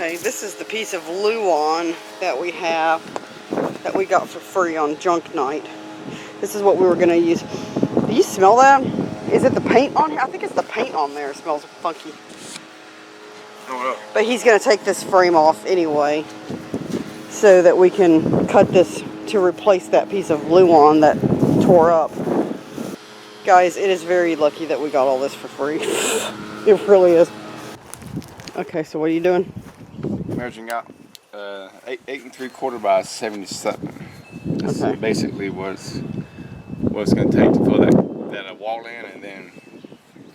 Okay, this is the piece of LUAN that we have, that we got for free on junk night. This is what we were going to use. Do you smell that? Is it the paint on here? I think it's the paint on there. It smells funky. Oh, no. But he's going to take this frame off anyway, so that we can cut this to replace that piece of LUAN that tore up. Guys, it is very lucky that we got all this for free. It really is. Okay, so what are you doing? Measuring out 8 3/4 by 77. This is basically what it's going to take to fill that wall in, and then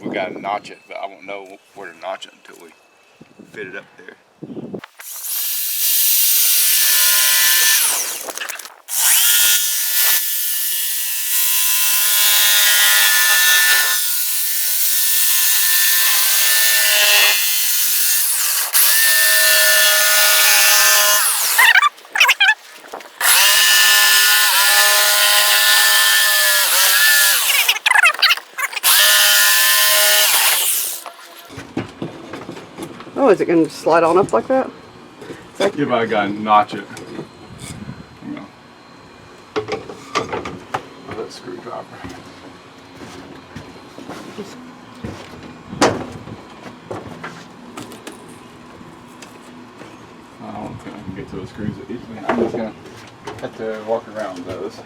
we got to notch it, but I won't know where to notch it until we fit it up there. Oh, is it going to slide on up like that? Yeah, but I got to notch it. You know. That screwdriver. I don't think I can get to those screws easily. I'm just going to have to walk around those.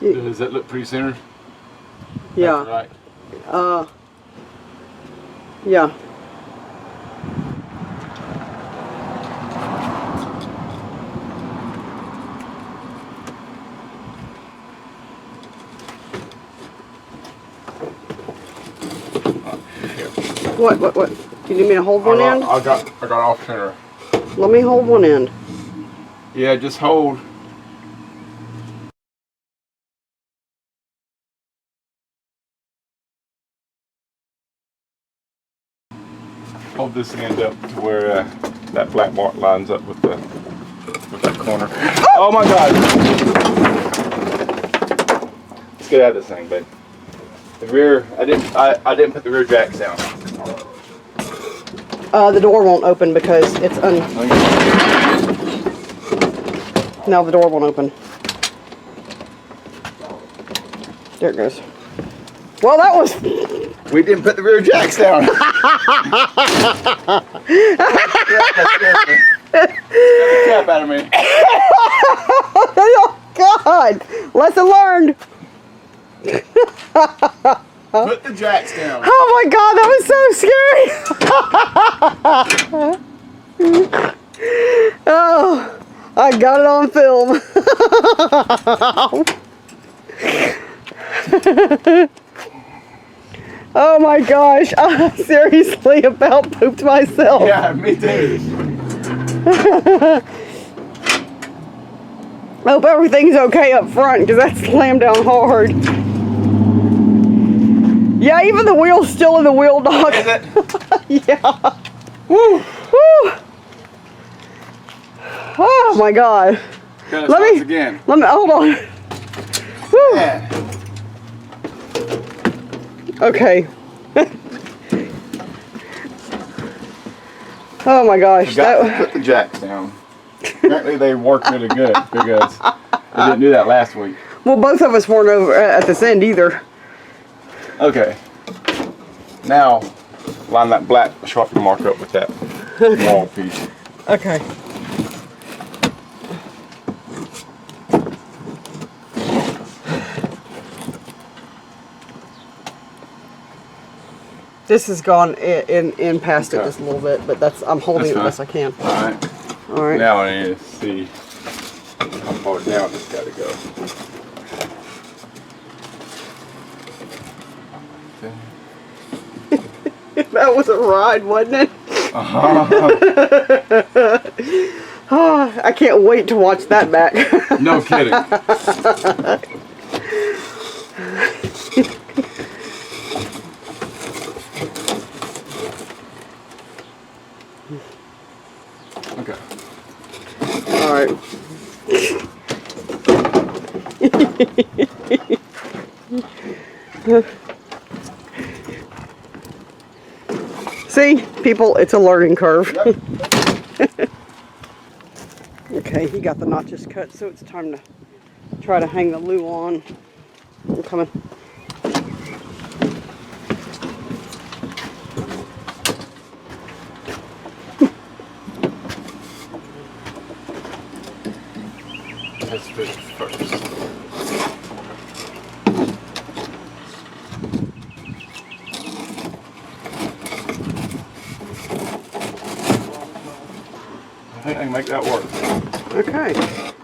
Does that look pretty centered? Yeah. Right. Yeah. What? Do you need me to hold one end? I got off center. Let me hold one end. Yeah, just hold. Hold this end up to where that black mark lines up with that corner. Oh my God! Let's get out of this thing, babe. The rear, I didn't put the rear jacks down. The door won't open because it's Now the door won't open. There it goes. Well, that was... We didn't put the rear jacks down. Crap out of me. Oh, God. Lesson learned. Put the jacks down. Oh, my God. That was so scary. Oh, I got it on film. Oh my gosh, I seriously about pooped myself. Yeah, me too. I hope everything's okay up front because that slammed down hard. Yeah, even the wheel's still in the wheel dock. Is it? Yeah. Woo. Woo. Oh my God. Let me hold on. Woo. Yeah. Okay. Oh my gosh. Put the jacks down. Apparently they worked really good because they didn't do that last week. Well, both of us weren't over at this end either. Okay. Now line that black Sharpie mark up with that wall piece. Okay. This has gone in past it just a little bit, but I'm holding it the best I can. Alright. Alright. Now I need to see how far down it's got to go. That was a ride, wasn't it? Oh, I can't wait to watch that back. No kidding. See, people, it's a learning curve. Yep. Okay, he got the notches cut, so it's time to try to hang the LUAN. I'm coming. Let's finish first. I think I can make that work. Okay.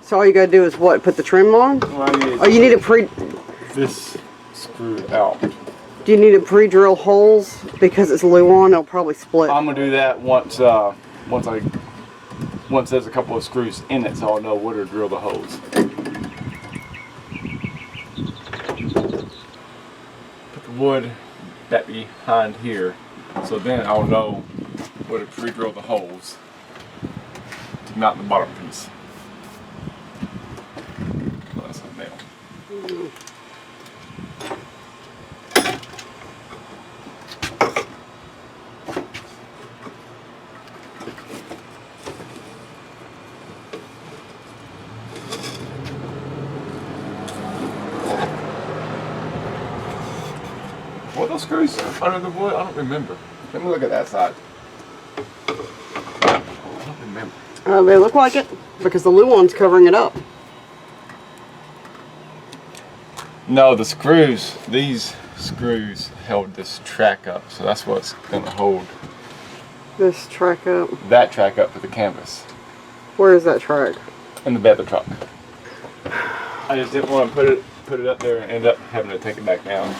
So all you gotta do is what? Put the trim on? Well, Oh, you need to this screw out. Do you need to pre-drill holes? Because it's LUAN, it'll probably split. I'm gonna do that once there's a couple of screws in it, so I'll know where to drill the holes. Put the wood back behind here, so then I'll know where to pre-drill the holes to mount the bottom piece. So that's a nail. What are those screws under the wood? I don't remember. Let me look at that side. I don't remember. They look like it because the LUAN's covering it up. No, the screws, these screws held this track up, so that's what's gonna hold This track up. that track up to the canvas Where is that track? in the bed of the truck. I just didn't want to put it up there and end up having to take it back down.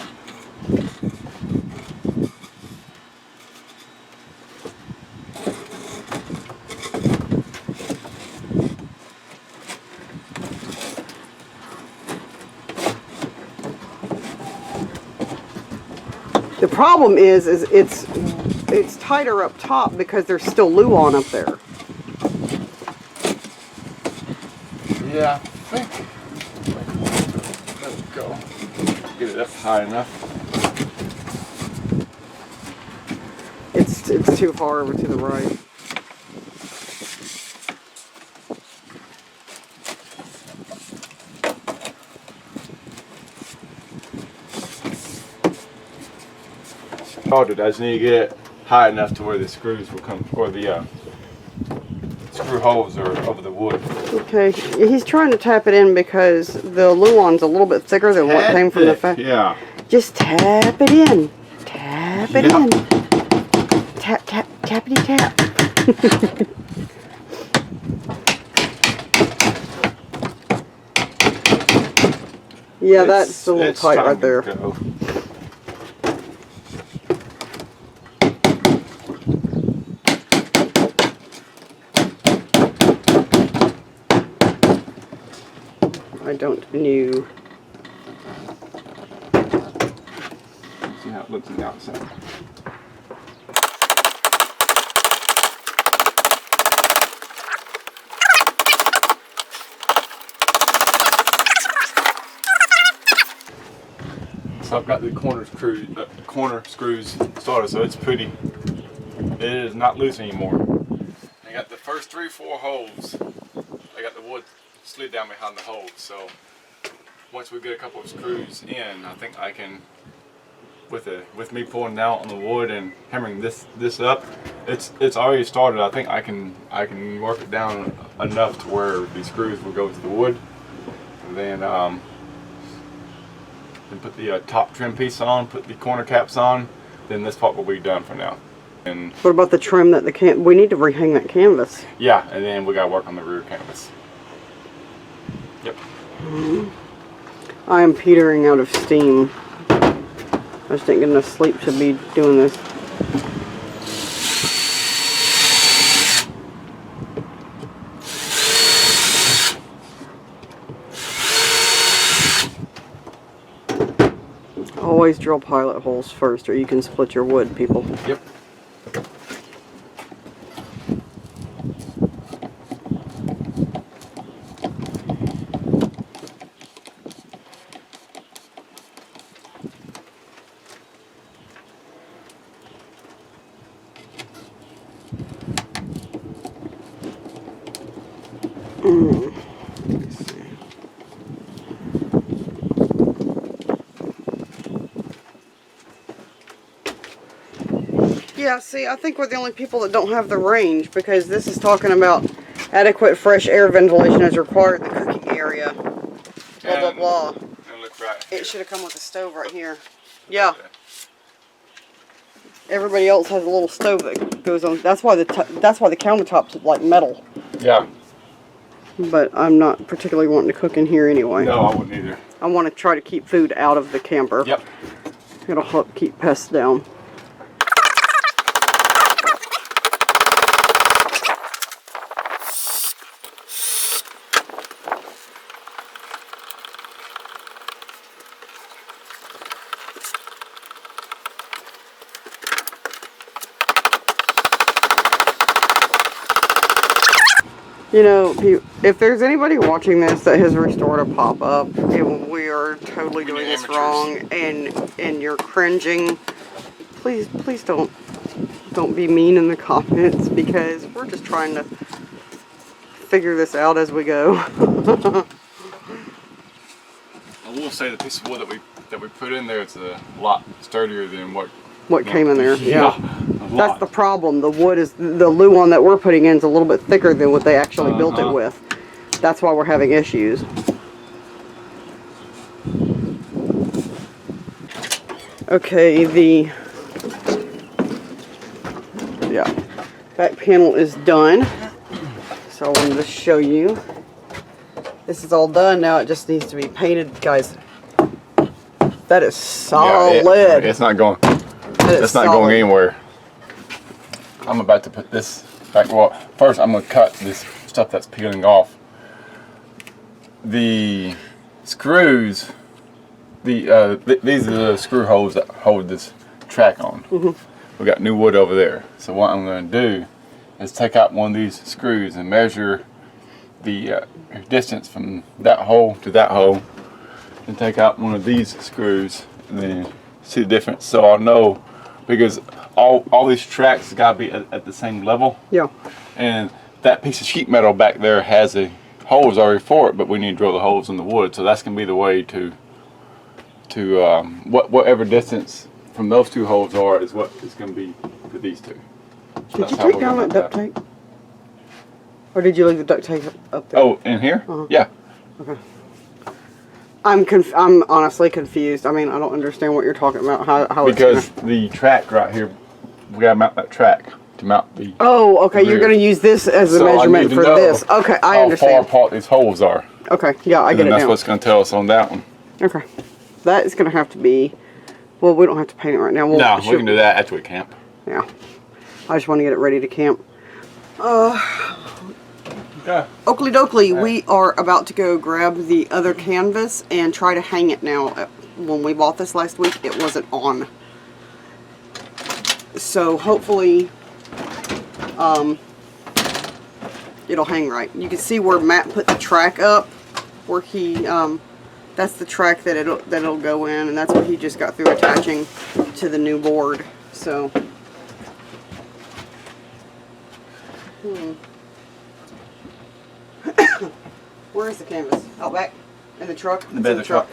The problem is it's tighter up top because there's still LUAN up there. Yeah, I think. Let it go. Get it up high enough. It's too far over to the right. I just need to get it high enough to where the screws will come, or the screw holes are over the wood. Okay, he's trying to tap it in because the LUAN's a little bit thicker than what came from the factory. Yeah. Just tap it in. Tap it in. Tap, tap, tappity tap. Yeah, that's a little tight right there. I don't know. See how it looks on the outside. So I've got the corner screws started, so it's pretty. It is not loose anymore. I got the first 3-4 holes. I got the wood slid down behind the holes, so once we get a couple of screws in, I think I can, with me pulling down on the wood and hammering this up, it's already started. I think I can work it down enough to where the screws will go to the wood, and then put the top trim piece on, put the corner caps on. Then this part will be done for now. And what about the trim that we need to rehang that canvas? Yeah, and then we gotta work on the rear canvas. Yep. I am petering out of steam. I just didn't get enough sleep to be doing this. Always drill pilot holes first, or you can split your wood, people. Yep. Yeah, see, I think we're the only people that don't have the range, because this is talking about adequate fresh air ventilation is required in the cooking area. Blah, blah, blah. And look right here. It should have come with a stove right here. Yeah. Everybody else has a little stove that goes on. That's why the countertop's like metal. Yeah. But I'm not particularly wanting to cook in here anyway. No, I wouldn't either. I want to try to keep food out of the camper. Yep. It'll help keep pests down. You know, if there's anybody watching this that has restored a pop-up, we are totally doing this wrong, and you're cringing. Please don't be mean in the comments, because we're just trying to figure this out as we go. I will say that this wood that we put in there, it's a lot sturdier than what came in there. Yeah. That's lot. the problem. The wood is, the LUAN that we're putting in is a little bit thicker than what they actually built it with. That's why we're having issues. Okay, the back panel is done. So I wanted to show you. This is all done now. It just needs to be painted, guys. That is solid. Yeah, it's not going. It's not going anywhere. I'm about to put this back. Well, first I'm going to cut this stuff that's peeling off. The screws, these are the screw holes that hold this track on. We got new wood over there. So what I'm going to do is take out one of these screws and measure the distance from that hole to that hole, and take out one of these screws and then see the difference. So I'll know, because all these tracks got to be at the same level. Yeah. And that piece of sheet metal back there has a holes already for it, but we need to drill the holes in the wood. So that's going to be the way to whatever distance from those two holes are is what it's going to be for these two. So did you take down that duct tape? Or did you leave the duct tape up there? Oh, in here? Yeah. Okay. I'm honestly confused. I mean, I don't understand what you're talking about. How because the track right here, we gotta mount that track to mount the. Oh, okay. You're gonna use this as a measurement for this. Okay, I understand. How far apart these holes are. Okay, yeah, I get it now. That's what's gonna tell us on that one. Okay, that is gonna have to be. Well, we don't have to paint it right now. No, we can do that after we camp. Yeah, I just want to get it ready to camp. Okay. Oakley dokley, we are about to go grab the other canvas and try to hang it now. When we bought this last week, it wasn't on. So hopefully it'll hang right. You can see where Matt put the track up, where he that's the track that it'll go in, and that's what he just got through attaching to the new board. So where is the canvas? Out back? In the truck? In the bed of the truck.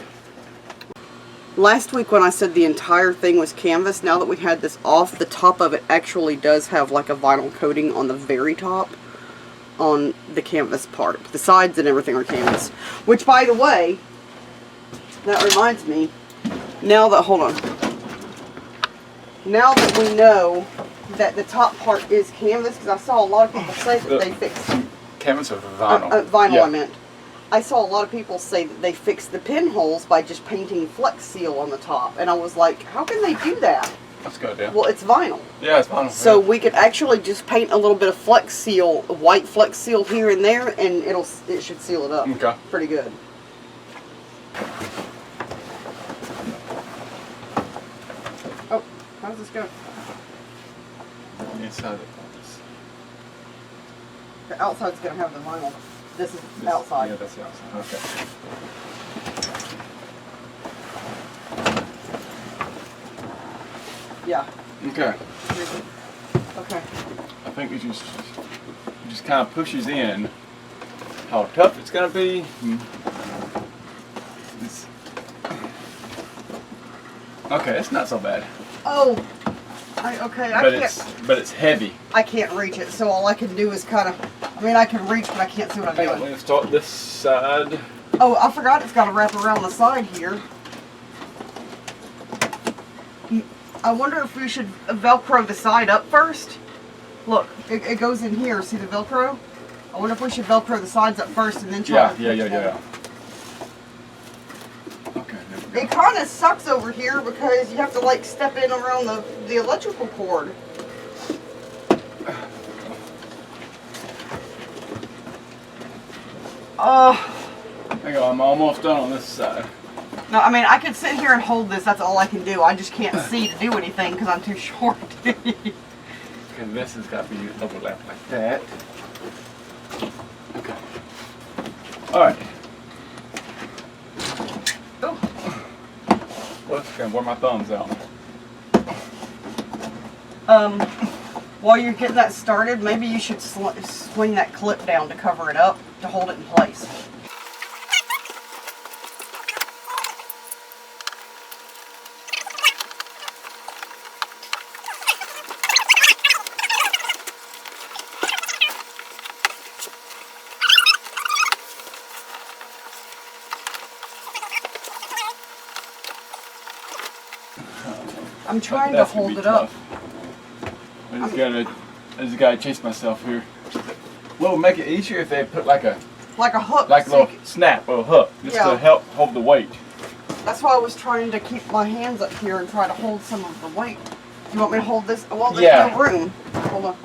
Last week when I said the entire thing was canvas, now that we had this off, the top of it actually does have like a vinyl coating on the very top on the canvas part. The sides and everything are canvas. Which, by the way, that reminds me, now that, hold on. Now that we know that the top part is canvas, because I saw a lot of people say that they fixed Canvas or vinyl? Vinyl, yeah. I meant. I saw a lot of people say that they fixed the pinholes by just painting Flex Seal on the top. And I was like, how can they do that? That's good, yeah. Well, it's vinyl. Yeah, it's vinyl. So we could actually just paint a little bit of Flex Seal, white Flex Seal here and there, and it should seal it up. Okay. Pretty good. Oh, how does this go? Inside it. The outside's going to have the vinyl. This is the outside. Yeah, that's the outside. Okay. Yeah. Okay. Okay. I think it just kind of pushes in how tough it's going to be. Okay, it's not so bad. Oh, But it's heavy. I can't reach it, so all I can do is kind of, I mean, I can reach, but I can't see what I'm doing. I'm going to start this side. Oh, I forgot it's got to wrap around the side here. I wonder if we should Velcro the side up first. Look, it goes in here. See the Velcro? I wonder if we should Velcro the sides up first and then try to Yeah. Okay. It kind of sucks over here because you have to like step in around the electrical cord. Hang on, I'm almost done on this side. No, I mean, I could sit here and hold this. That's all I can do. I just can't see to do anything because I'm too short. Okay, this has got to be overlapped like that. Okay. Alright. Oh. Well, it's going to wear my thumbs out. While you're getting that started, maybe you should swing that clip down to cover it up, to hold it in place. I'm trying to hold it up. I just gotta chase myself here. What would make it easier if they put like a hook, like a little snap or a hook, just to help hold the weight. That's why I was trying to keep my hands up here and try to hold some of the weight. You want me to hold this? Well, there's no room. Hold on.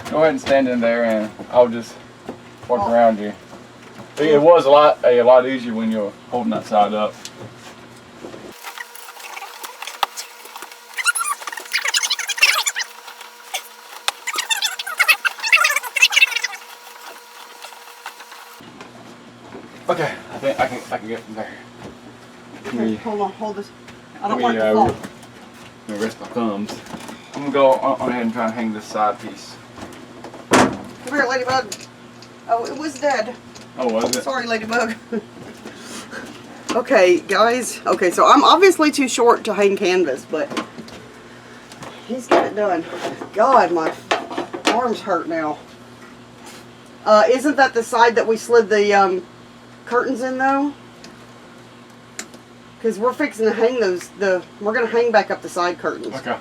Go ahead and stand in there, and I'll just work around you. It was a lot easier when you're holding that side up. Okay, I think I can get from there. Okay, hold on, hold this. I don't want it to fall. I'm gonna rest my thumbs. I'm gonna go on ahead and try and hang this side piece. Come here, Ladybug. Oh, it was dead. Oh, was it? Sorry, Ladybug. Okay, guys. Okay, so I'm obviously too short to hang canvas, but he's got it done. God, my arms hurt now. Isn't that the side that we slid the curtains in, though? Because we're fixing to hang those. We're going to hang back up the side curtains. Okay.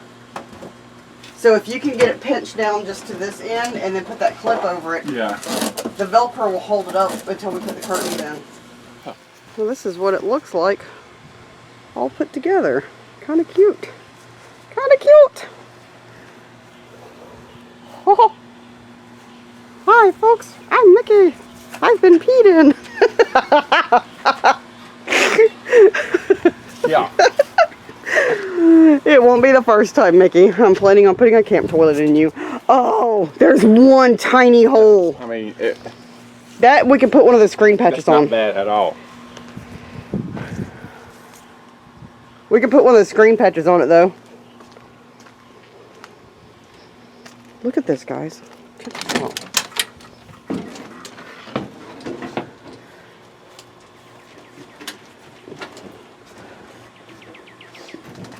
So if you can get it pinched down just to this end and then put that clip over it, yeah, the Velcro will hold it up until we put the curtains in. Well, this is what it looks like, all put together. Kind of cute. Kind of cute. Oh. Hi, folks. I'm Mickey. I've been peed in. Yeah. It won't be the first time, Mickey. I'm planning on putting a camp toilet in you. Oh, there's one tiny hole. I mean, that we can put one of the screen patches on. Not bad at all. We can put one of the screen patches on it, though. Look at this, guys. Check this out.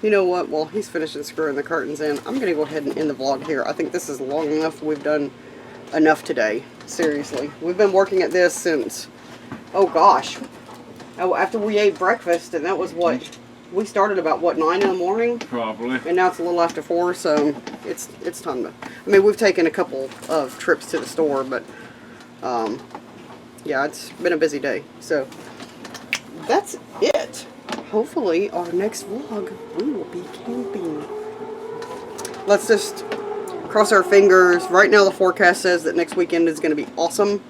You know what? While he's finishing screwing the curtains in, I'm going to go ahead and end the vlog here. I think this is long enough. We've done enough today. Seriously. We've been working at this since, oh gosh. Oh, after we ate breakfast, and that was what? We started about, what, 9 in the morning? Probably. And now it's a little after 4, so it's time to... I mean, we've taken a couple of trips to the store, but, yeah, it's been a busy day. So, that's it. Hopefully, our next vlog, we will be camping. Let's just cross our fingers. Right now, the forecast says that next weekend is going to be awesome.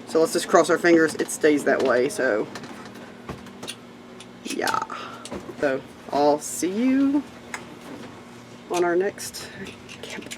So, let's just cross our fingers. It stays that way, so... yeah. So, I'll see you on our next camp.